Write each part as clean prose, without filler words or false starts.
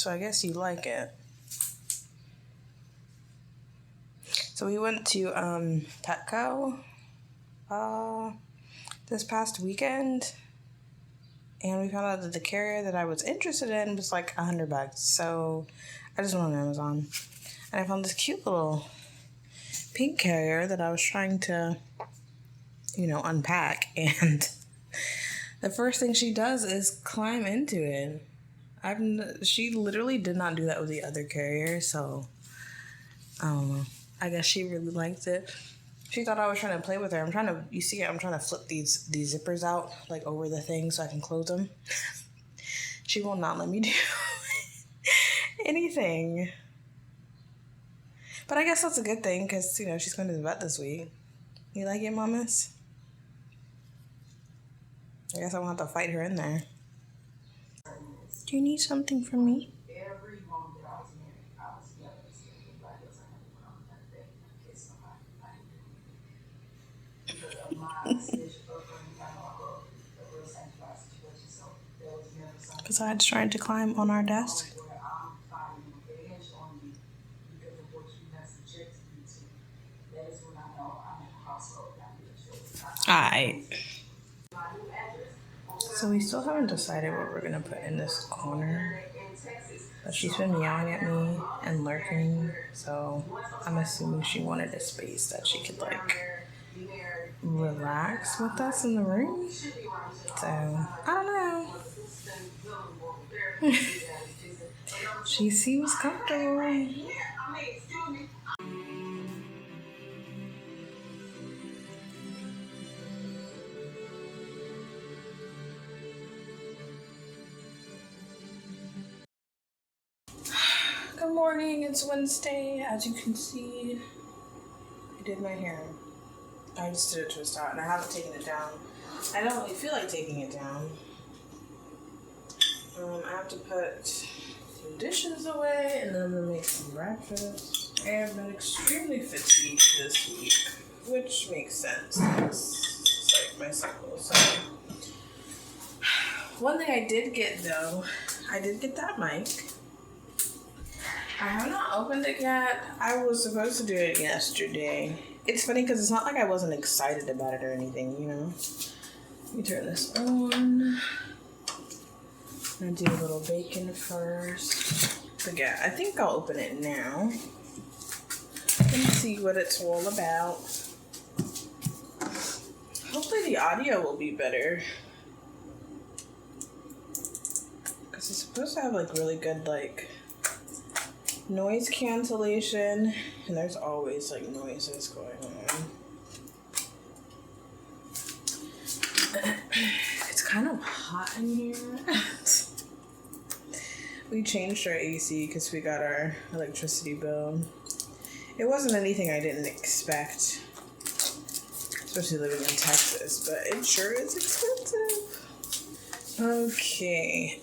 So I guess you like it. So we went to Petco this past weekend, and we found out that the carrier that I was interested in was like $100. So I just went on Amazon, and I found this cute little pink carrier that I was trying to, unpack, and the first thing she does is climb into it. She literally did not do that with the other carrier, so I don't know. I guess she really liked it. She thought I was trying to play with her. I'm trying to flip these zippers out like over the thing so I can close them. She will not let me do anything. But I guess that's a good thing because, she's going to the vet this week. You like it, mamas? I guess I won't have to fight her in there. Do you need something from me? Besides trying to climb on our desk. Alright. So we still haven't decided what we're going to put in this corner. But she's been meowing at me and lurking, so I'm assuming she wanted a space that she could, relax with us in the room. So, I don't know. She seems comfortable. Good morning, it's Wednesday. As you can see, I did my hair. I just did a twist out and I haven't taken it down. I don't really feel like taking it down. I have to put some dishes away and then I'm gonna make some breakfast. I have been extremely fatigued this week, which makes sense. It's like my cycle. So one thing I did get though, I did get that mic. I have not opened it yet. I was supposed to do it yesterday. It's funny because it's not like I wasn't excited about it or anything, Let me turn this on. I'm gonna do a little bacon first. But yeah, I think I'll open it now and see what it's all about. Hopefully the audio will be better. Because it's supposed to have really good noise cancellation, and there's always noises going on. It's kind of hot in here. We changed our AC because we got our electricity bill. It wasn't anything I didn't expect, especially living in Texas, but it sure is expensive. Okay.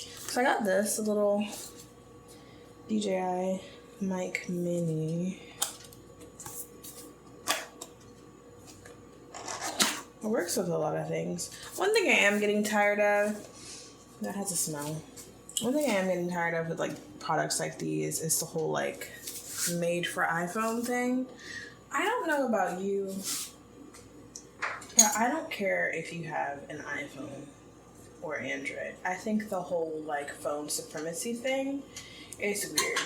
So I got this, a little DJI mic mini. It works with a lot of things. One thing I am getting tired of, that has a smell. One thing I am getting tired of with products like these is the whole made for iPhone thing. I don't know about you, but I don't care if you have an iPhone or Android. I think the whole phone supremacy thing is weird.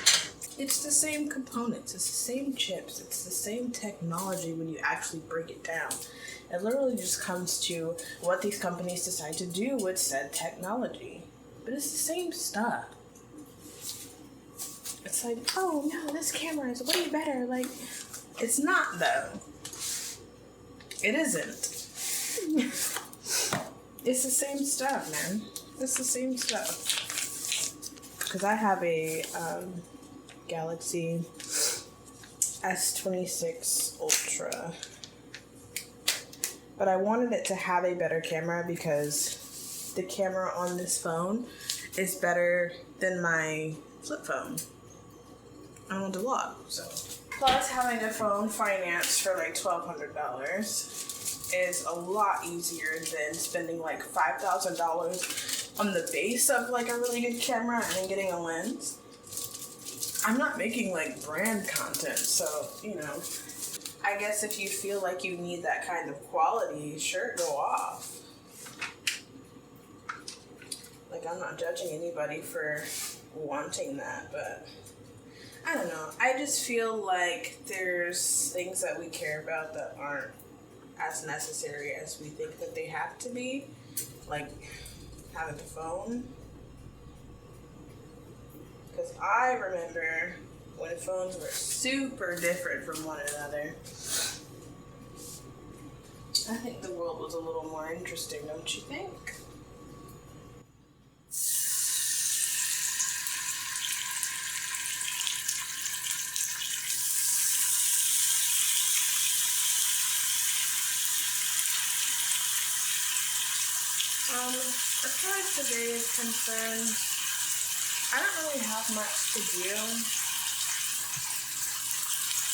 It's the same components, it's the same chips, it's the same technology when you actually break it down. It literally just comes to what these companies decide to do with said technology. But it's the same stuff. It's oh no, this camera is way better. It's not though. It isn't. It's the same stuff, man. It's the same stuff. Because I have a Galaxy S26 Ultra. But I wanted it to have a better camera because the camera on this phone is better than my flip phone. I want to vlog, so. Plus, having a phone financed for $1,200 is a lot easier than spending $5,000 on the base of like a really good camera and then getting a lens. I'm not making like brand content, so you know, I guess if you feel like you need that kind of quality, sure, go off. Like, I'm not judging anybody for wanting that, but I don't know. I just feel like there's things that we care about that aren't as necessary as we think that they have to be. Like having a phone. Because I remember when phones were super different from one another. I think the world was a little more interesting, don't you think? As far as today is concerned, I don't really have much to do.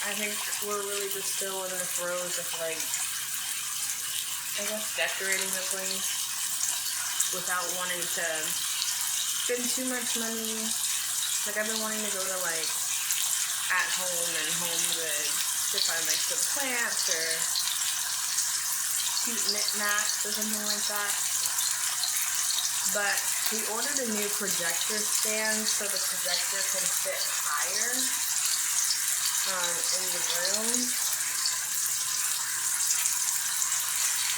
I think we're really just still in the throes of like, I guess, decorating the place without wanting to spend too much money. Like, I've been wanting to go to like At Home and Home Goods to find like some plants or cute knickknacks or something like that. But we ordered a new projector stand so the projector can sit higher in the room.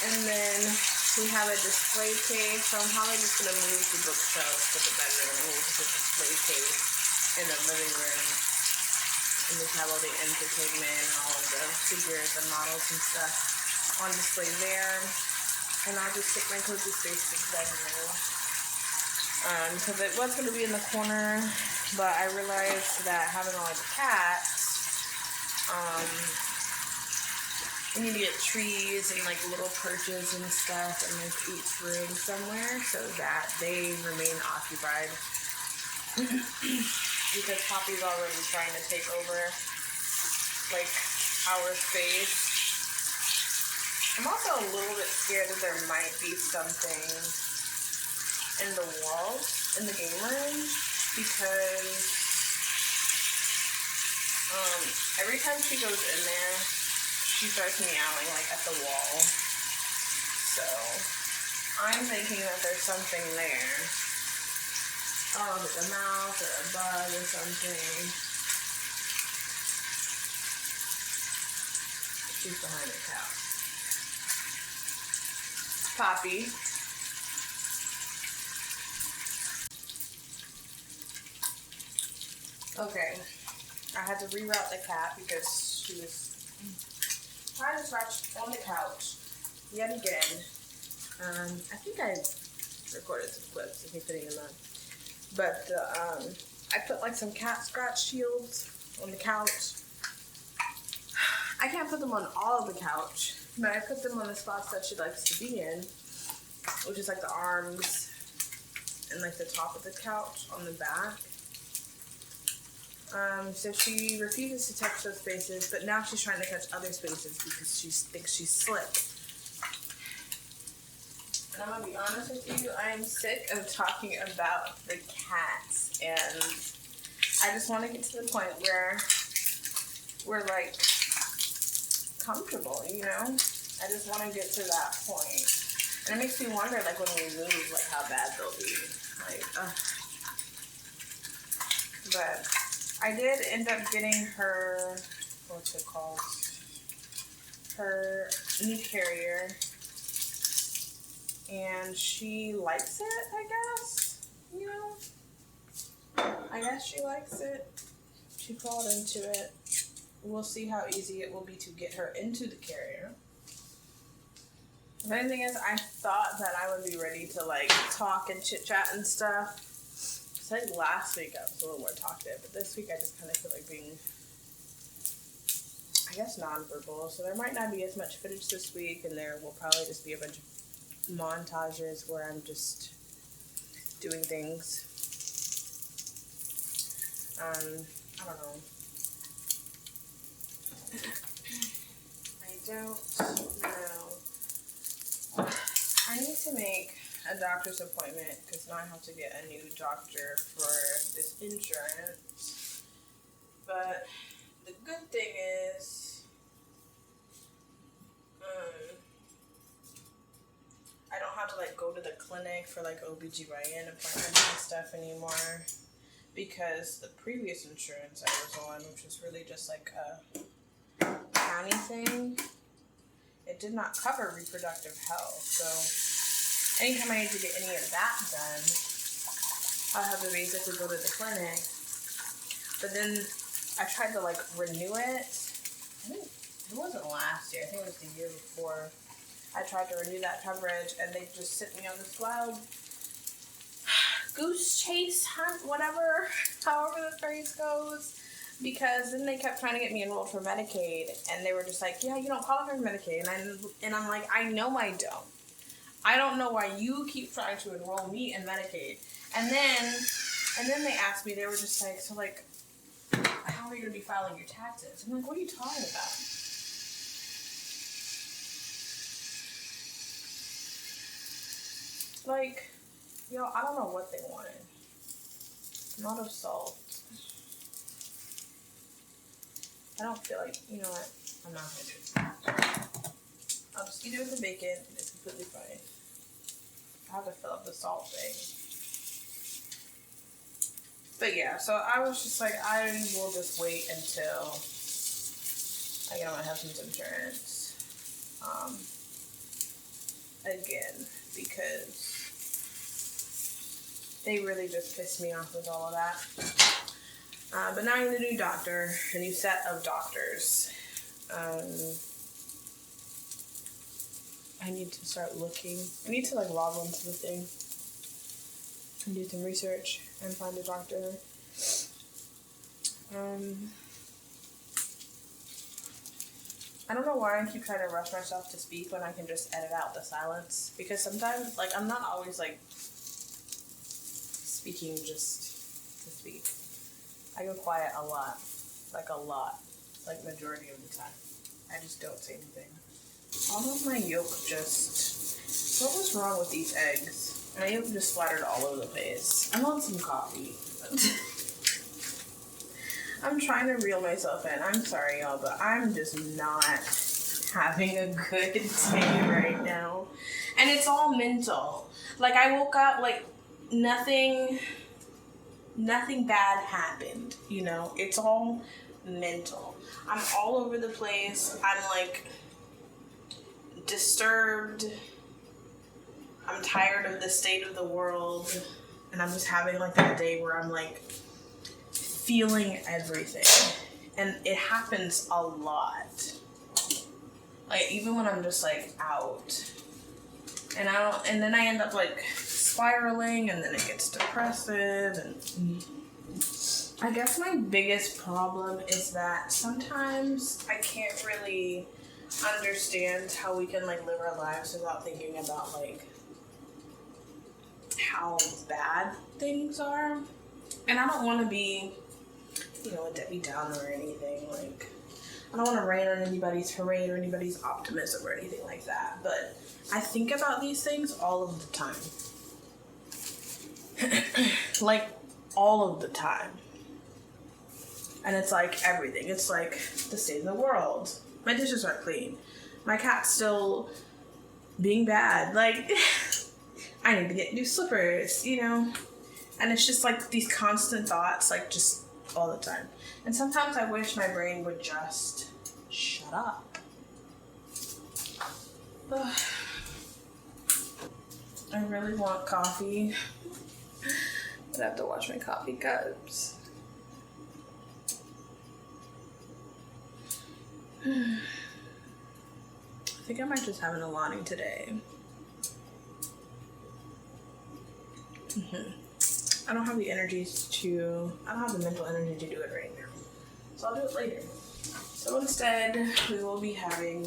And then we have a display case, so I'm probably just going to move the bookshelf to the bedroom and move the display case in the living room. And just have all the entertainment and all of the figures and models and stuff on display there. And I'll just take my cozy space to the bedroom. Because it was going to be in the corner, but I realized that having all the cats, we need to get trees and like little perches and stuff in like each room somewhere so that they remain occupied. Because Poppy's already trying to take over like our space. I'm also a little bit scared that there might be something in the walls in the game room because every time she goes in there, she starts meowing like at the wall. So I'm thinking that there's something there. Like a mouse or a bug or something. She's behind the couch. Poppy. Okay, I had to reroute the cat because she was trying to scratch on the couch yet again. I think I recorded some clips of me putting them on. But I put like some cat scratch shields on the couch. I can't put them on all of the couch, but I put them on the spots that she likes to be in, which is like the arms and like the top of the couch on the back. So she refuses to touch those spaces, but now she's trying to touch other spaces because she thinks she's slick. And I'm gonna be honest with you, I am sick of talking about the cats, and I just want to get to the point where we're like comfortable, you know? I just want to get to that point. And it makes me wonder, like, when we move, like, how bad they'll be. Like, But I did end up getting her, what's it called? Her new carrier. And she likes it, I guess. You know? I guess she likes it. She crawled into it. We'll see how easy it will be to get her into the carrier. The funny thing is, I thought that I would be ready to, like, talk and chit-chat and stuff. So I think last week I was a little more talkative, but this week I just kind of feel like being, I guess, nonverbal. So there might not be as much footage this week, and there will probably just be a bunch of montages where I'm just doing things. I don't know. I don't know. I need to make a doctor's appointment because now I have to get a new doctor for this insurance. But the good thing is, I don't have to like go to the clinic for like OBGYN appointments and stuff anymore, because the previous insurance I was on, which was really just like a county thing, it did not cover reproductive health. So anytime I need to get any of that done, I'll have to basically go to the clinic. But then I tried to like renew it. I think it wasn't last year. I think it was the year before. I tried to renew that coverage, and they just sent me on this wild goose chase hunt, whatever, however the phrase goes. Because then they kept trying to get me enrolled for Medicaid, and they were just like, yeah, you don't qualify for Medicaid. And I'm like, I know I don't. I don't know why you keep trying to enroll me in Medicaid. And then they asked me, they were just like, so like, how are you going to be filing your taxes? I'm like, what are you talking about? Like, yo, I don't know what they wanted. Not of salt. I don't feel like, you know what? I'm not going to do it. I'll just eat it with the bacon. It's completely fine. I have to fill up the salt thing. But yeah, so I was just like, I will just wait until I get on my husband's insurance. Again, because they really just pissed me off with all of that. But now I need a new doctor, a new set of doctors. I need to start looking. I need to like log onto the thing and do some research and find a doctor. I don't know why I keep trying to rush myself to speak when I can just edit out the silence. Because sometimes, like, I'm not always like speaking just to speak. I go quiet a lot. Like majority of the time. I just don't say anything. All of my yolk just... What was wrong with these eggs? My yolk just splattered all over the place. I want some coffee. I'm trying to reel myself in. I'm sorry, y'all, but I'm just not having a good day right now. And it's all mental. Like, I woke up, like, nothing bad happened, you know? It's all mental. I'm all over the place. I'm, like, disturbed. I'm tired of the state of the world. And I'm just having, like, a day where I'm, like, feeling everything. And it happens a lot. Like, even when I'm just, like, out. And then I end up, like, spiraling, and then it gets depressive, and I guess my biggest problem is that sometimes I can't really understand how we can, like, live our lives without thinking about, like, how bad things are. And I don't want to be, you know, a Debbie Downer or anything. Like, I don't want to rain on anybody's parade or anybody's optimism or anything like that. But I think about these things all of the time. Like, all of the time. And it's like everything. It's like the state of the world. My dishes aren't clean. My cat's still being bad. Like, I need to get new slippers, you know? And it's just like these constant thoughts, like, just all the time. And sometimes I wish my brain would just shut up. I really want coffee. But I have to wash my coffee cups. I think I might just have an Alani today. I don't have the mental energy to do it right now. So I'll do it later. So instead, we will be having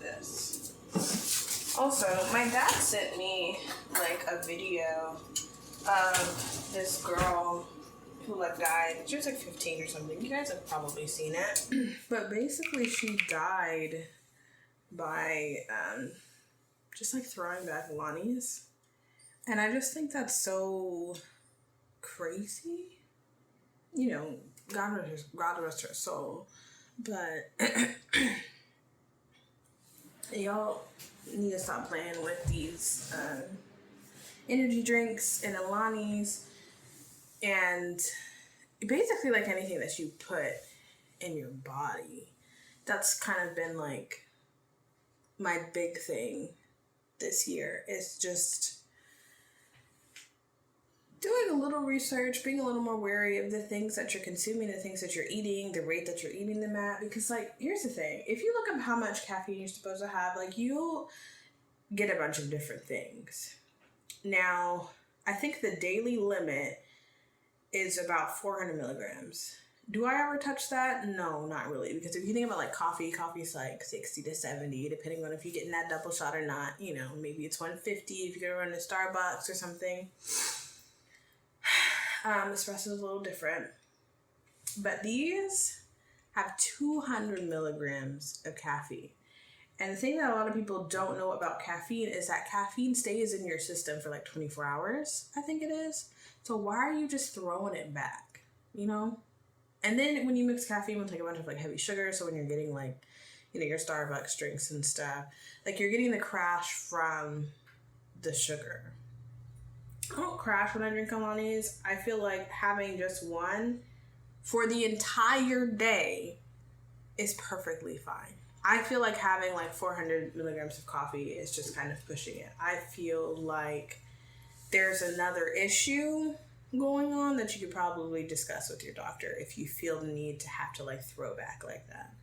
this. Also, my dad sent me, like, a video of this girl who, like, died. She was, like, 15 or something. You guys have probably seen it. But basically, she died by, just, like, throwing back Lonnies. And I just think that's so crazy. You know, God rest her soul. But y'all need to stop playing with these energy drinks and Alanis, and basically like anything that you put in your body. That's kind of been like my big thing this year, is just doing a little research, being a little more wary of the things that you're consuming, the things that you're eating, the rate that you're eating them at. Because, like, here's the thing. If you look up how much caffeine you're supposed to have, like, you'll get a bunch of different things. Now, I think the daily limit is about 400 milligrams. Do I ever touch that? No, not really. Because if you think about, like, coffee's like 60 to 70, depending on if you're getting that double shot or not. You know, maybe it's 150 if you're going to run to Starbucks or something. Espresso is a little different, but these have 200 milligrams of caffeine. And the thing that a lot of people don't know about caffeine is that caffeine stays in your system for like 24 hours, I think it is. So why are you just throwing it back, you know? And then when you mix caffeine with like a bunch of like heavy sugar, so when you're getting like, you know, your Starbucks drinks and stuff, like you're getting the crash from the sugar. I don't crash when I drink Alanis. I feel like having just one for the entire day is perfectly fine. I feel like having like 400 milligrams of coffee is just kind of pushing it. I feel like there's another issue going on that you could probably discuss with your doctor if you feel the need to have to like throw back like that.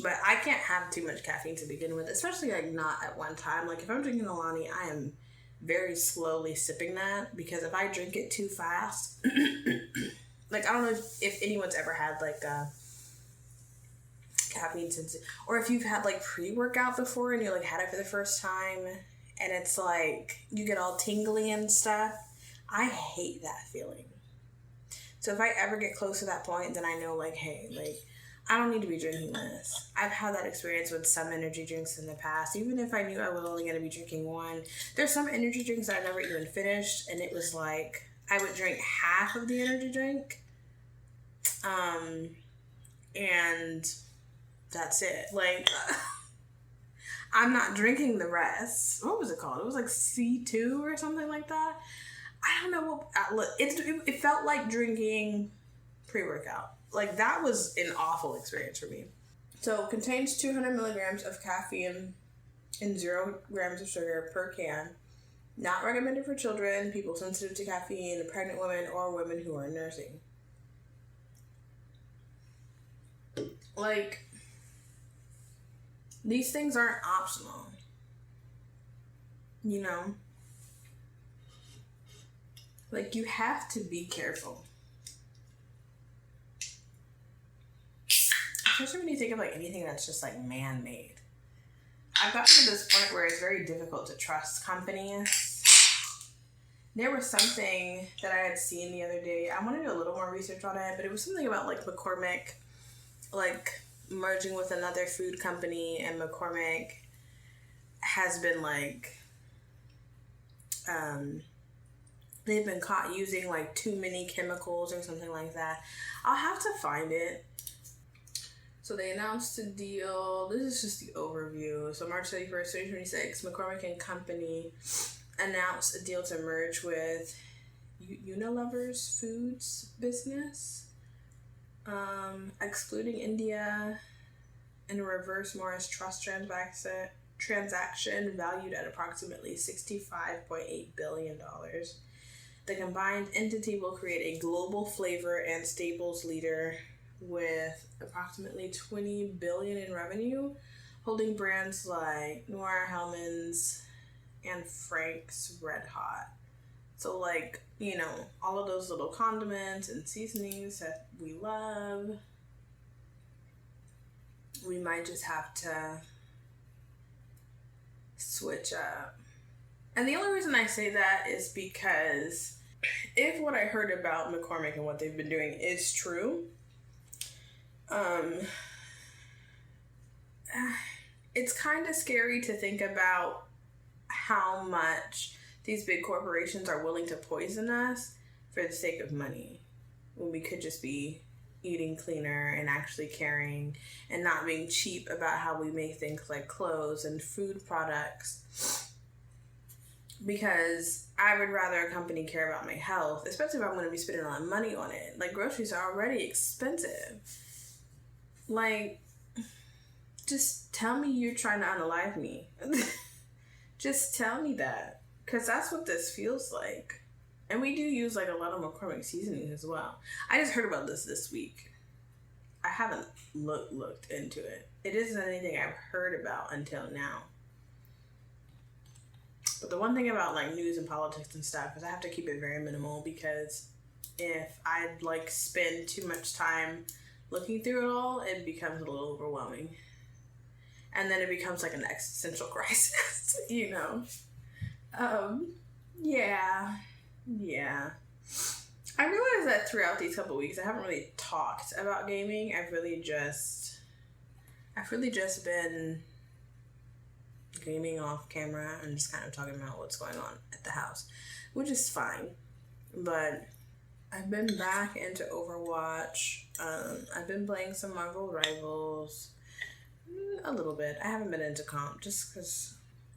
But I can't have too much caffeine to begin with, especially like not at one time. Like if I'm drinking Alani, I am very slowly sipping that, because if I drink it too fast, like I don't know if anyone's ever had like a caffeine sensitive, or if you've had like pre-workout before and you like had it for the first time and it's like you get all tingly and stuff. I hate that feeling. So if I ever get close to that point, then I know like, hey, like I don't need to be drinking this. I've had that experience with some energy drinks in the past. Even if I knew I was only going to be drinking one, there's some energy drinks that I never even finished, and it was like I would drink half of the energy drink, and that's it. Like I'm not drinking the rest. What was it called? It was like C2 or something like that. I don't know what it felt like drinking pre-workout. Like, that was an awful experience for me. So, it contains 200 milligrams of caffeine and 0 grams of sugar per can. Not recommended for children, people sensitive to caffeine, pregnant women, or women who are nursing. Like, these things aren't optional. You know? Like, you have to be careful. Especially when you think of like anything that's just like man-made. I've gotten to this point where it's very difficult to trust companies. There was something that I had seen the other day. I wanted to do a little more research on it, but it was something about like McCormick, like merging with another food company, and McCormick has been like, they've been caught using like too many chemicals or something like that. I'll have to find it. So they announced a deal. This is just the overview. So March 31st, 2026, McCormick and Company announced a deal to merge with Unilever's foods business, excluding India, and a reverse Morris Trust transaction valued at approximately $65.8 billion. The combined entity will create a global flavor and staples leader with approximately $20 billion in revenue, holding brands like Noir, Hellmann's, and Frank's Red Hot. So like, you know, all of those little condiments and seasonings that we love, we might just have to switch up. And the only reason I say that is because if what I heard about McCormick and what they've been doing is it's kind of scary to think about how much these big corporations are willing to poison us for the sake of money, when we could just be eating cleaner and actually caring and not being cheap about how we make things like clothes and food products. Because I would rather a company care about my health, especially if I'm going to be spending a lot of money on it. Like, groceries are already expensive. Like, just tell me you're trying to unalive me. Just tell me that. Because that's what this feels like. And we do use like a lot of McCormick seasonings as well. I just heard about this week. I haven't looked into it. It isn't anything I've heard about until now. But the one thing about like news and politics and stuff is I have to keep it very minimal, because if I like spend too much time looking through it all, it becomes a little overwhelming. And then it becomes like an existential crisis, you know? Yeah. I realized that throughout these couple weeks, I haven't really talked about gaming. I've really just been gaming off camera and just kind of talking about what's going on at the house, which is fine. But I've been back into Overwatch. I've been playing some Marvel Rivals a little bit. I haven't been into comp just because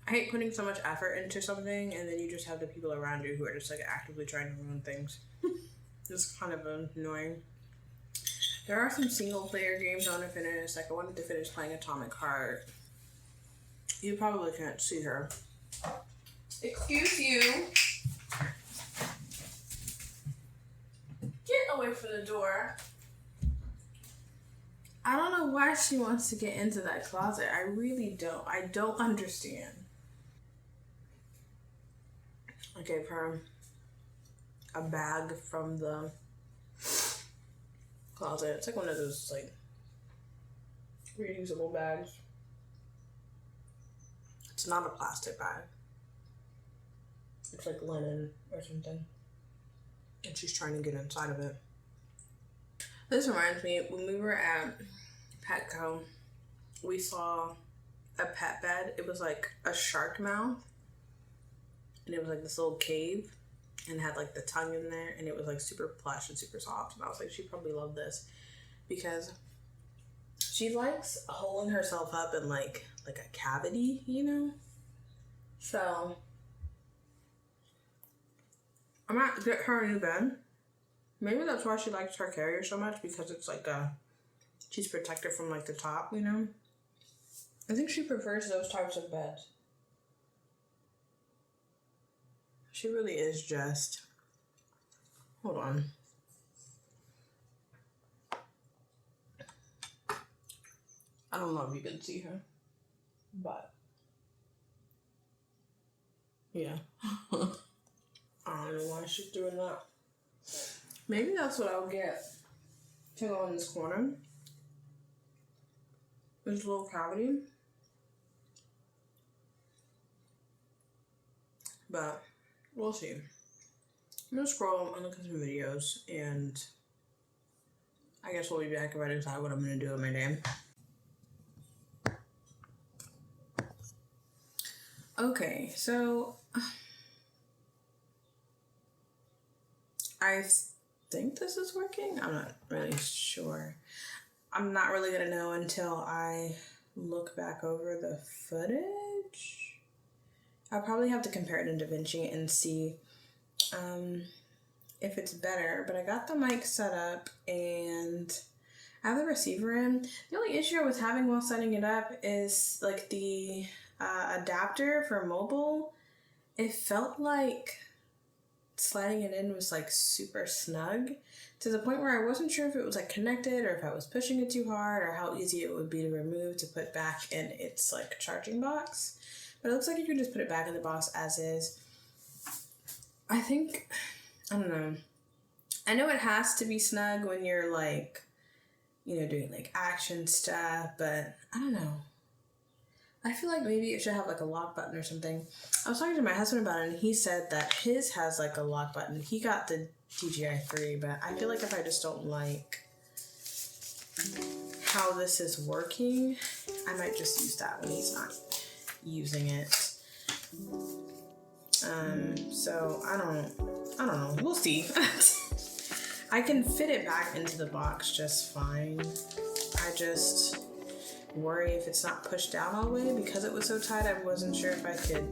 I hate putting so much effort into something and then you just have the people around you who are just like actively trying to ruin things. It's kind of annoying. There are some single player games I want to finish. Like I wanted to finish playing Atomic Heart. You probably can't see her. Excuse you. Get away from the door. I don't know why she wants to get into that closet. I really don't. I don't understand. I gave her a bag from the closet. It's like one of those like reusable bags. It's not a plastic bag. It's like linen or something. And she's trying to get inside of it. This reminds me, when we were at Petco, we saw a pet bed. It was like a shark mouth. And it was like this little cave. And it had like the tongue in there. And it was like super plush and super soft. And I was like, she'd probably love this. Because she likes holding herself up in like a cavity, you know? So I might get her a new bed. Maybe that's why she likes her carrier so much, because it's like she's protected from like the top, you know? I think she prefers those types of beds. She really is just... Hold on. I don't know if you can see her, but yeah. I don't know why she's doing that. Maybe that's what I'll get to go in this corner. This little cavity. But we'll see. I'm gonna scroll and look at some videos, and I guess we'll be back if I decide what I'm gonna do with my day. Okay, so I think this is working. I'm not really sure. I'm not really gonna know until I look back over the footage. I'll probably have to compare it in DaVinci and see if it's better. But I got the mic set up and I have the receiver in. The only issue I was having while setting it up is like the adapter for mobile. It felt like sliding it in was like super snug, to the point where I wasn't sure if it was like connected or if I was pushing it too hard or how easy it would be to remove to put back in its like charging box. But it looks like you can just put it back in the box as is. I don't know. I know it has to be snug when you're like, you know, doing like action stuff, but I don't know. I feel like maybe it should have like a lock button or something. I was talking to my husband about it, and he said that his has like a lock button. He got the DJI 3, but I feel like if I just don't like how this is working, I might just use that when he's not using it. So I don't know. We'll see. I can fit it back into the box just fine. I just worry if it's not pushed down all the way because it was so tight. I wasn't sure if I could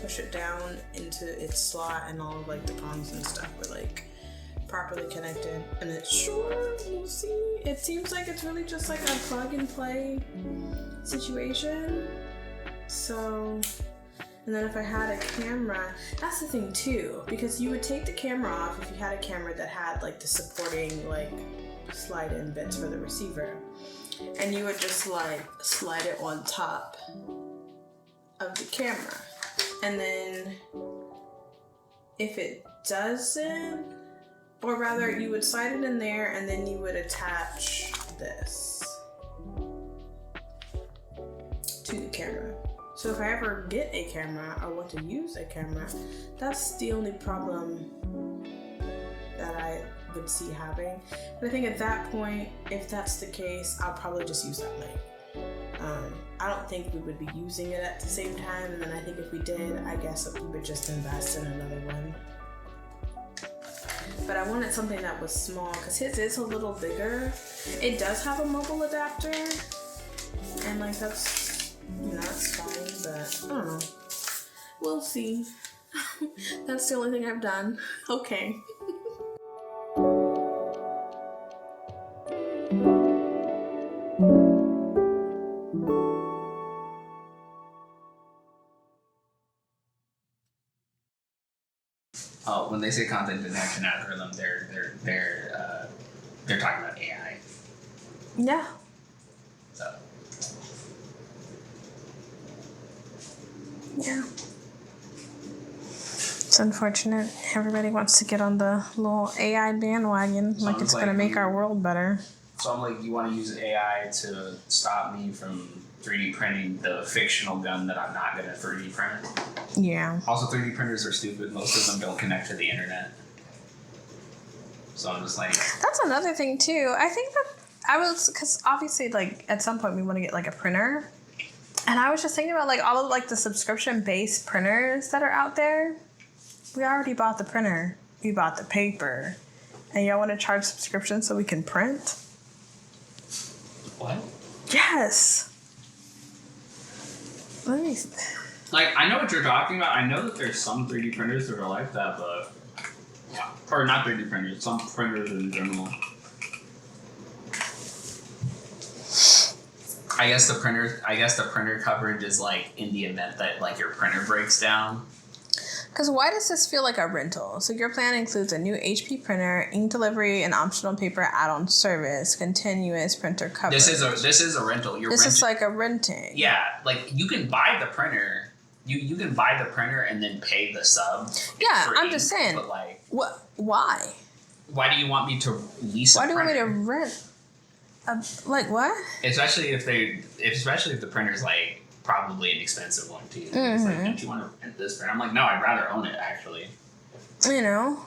push it down into its slot and all of like the prongs and stuff were like properly connected. And it's sure, we'll see. It seems like it's really just like a plug and play situation. So, and then if I had a camera, that's the thing too, because you would take the camera off if you had a camera that had like the supporting like slide in bits for the receiver. And you would just like slide it on top of the camera. And then if it doesn't, or rather you would slide it in there and then you would attach this to the camera. So if I ever get a camera or want to use a camera, that's the only problem that I would see having. But I think at that point, if that's the case, I'll probably just use that mic. I don't think we would be using it at the same time, and then I think if we did, I guess we would just invest in another one. But I wanted something that was small, because his is a little bigger. It does have a mobile adapter, and like that's fine, but I don't know. We'll see. That's the only thing I've done. Okay. When they say content detection algorithm, they're talking about AI. Yeah. So. Yeah. It's unfortunate. Everybody wants to get on the little AI bandwagon, like it's gonna make our world better. So I'm like, you want to use AI to stop me from 3D printing the fictional gun that I'm not gonna 3D print? Yeah. Also, 3D printers are stupid. Most of them don't connect to the internet. So I'm just like... That's another thing, too. I think that because obviously, like, at some point we want to get, like, a printer. And I was just thinking about, like, all of, like, the subscription-based printers that are out there. We already bought the printer. We bought the paper. And y'all want to charge subscription so we can print? What? Yes. Let me... Like, I know what you're talking about. I know that there's some 3D printers that are like that, but... Yeah. Or not 3D printers, some printers in general. I guess the printer coverage is like in the event that like your printer breaks down. Because why does this feel like a rental? So your plan includes a new HP printer, ink delivery, and optional paper add-on service, continuous printer coverage. This is a rental. This is like a renting. Yeah, like you can buy the printer. You can buy the printer and then pay the sub. Yeah, I'm just saying. But like, what? Why? Why do you want me to lease a printer? Why do you want me to rent? Like what? Especially if the printer's like probably an expensive one too. Mm-hmm. It's like, don't you want to rent this printer? I'm like, no, I'd rather own it actually. You know.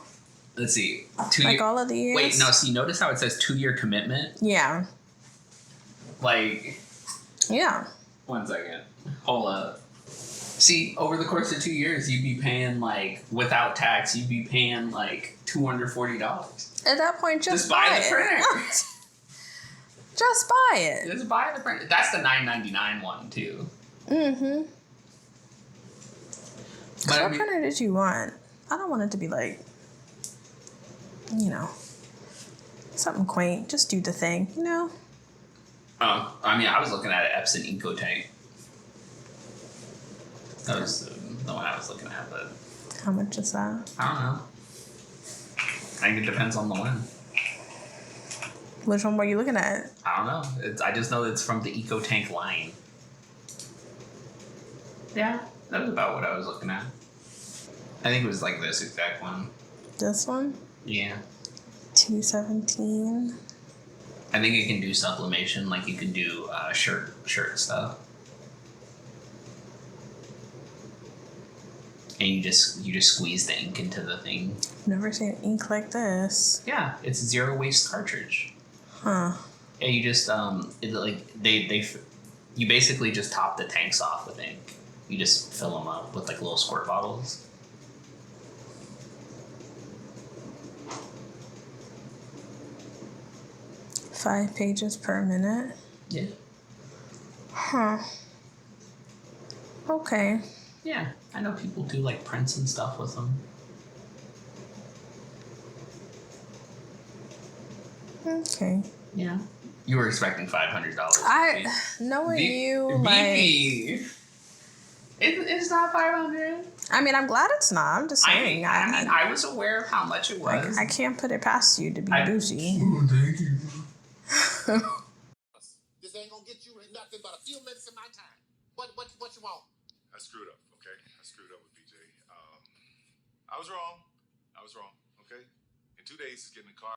Let's see. All of these. Wait, no. See, notice how it says 2-year commitment. Yeah. Like. Yeah. 1 second. Hold up. See, over the course of 2 years, you'd be paying like without tax, you'd be paying like $240. At that point, just buy the printer. Just buy it. Just buy the printer. That's the $9.99 one too. Mm-hmm. What printer did you want? I don't want it to be like, something quaint. Just do the thing, Oh, I mean, I was looking at an Epson EcoTank. That was the one I was looking at, but... How much is that? I don't know. I think it depends on the one. Which one were you looking at? I don't know. I just know it's from the EcoTank line. Yeah, that was about what I was looking at. I think it was like this exact one. This one? Yeah. 217. I think it can do sublimation, like you can do shirt stuff. And you just squeeze the ink into the thing. Never seen ink like this. Yeah, it's zero waste cartridge. Huh. Yeah, you just you basically just top the tanks off with ink. You just fill them up with like little squirt bottles. Five pages per minute. Yeah. Huh. Okay. Yeah, I know people do like prints and stuff with them. Okay. Yeah. You were expecting $500. Knowing you, it's not $500. I mean, I'm glad it's not. I'm just saying. I was aware of how much it was. I can't put it past you to be bougie. Oh, thank you. This ain't gonna get you nothing but a few minutes of my time. What you want? I screwed up, okay? I screwed up with BJ. I was wrong. Okay? In 2 days, he's getting a car.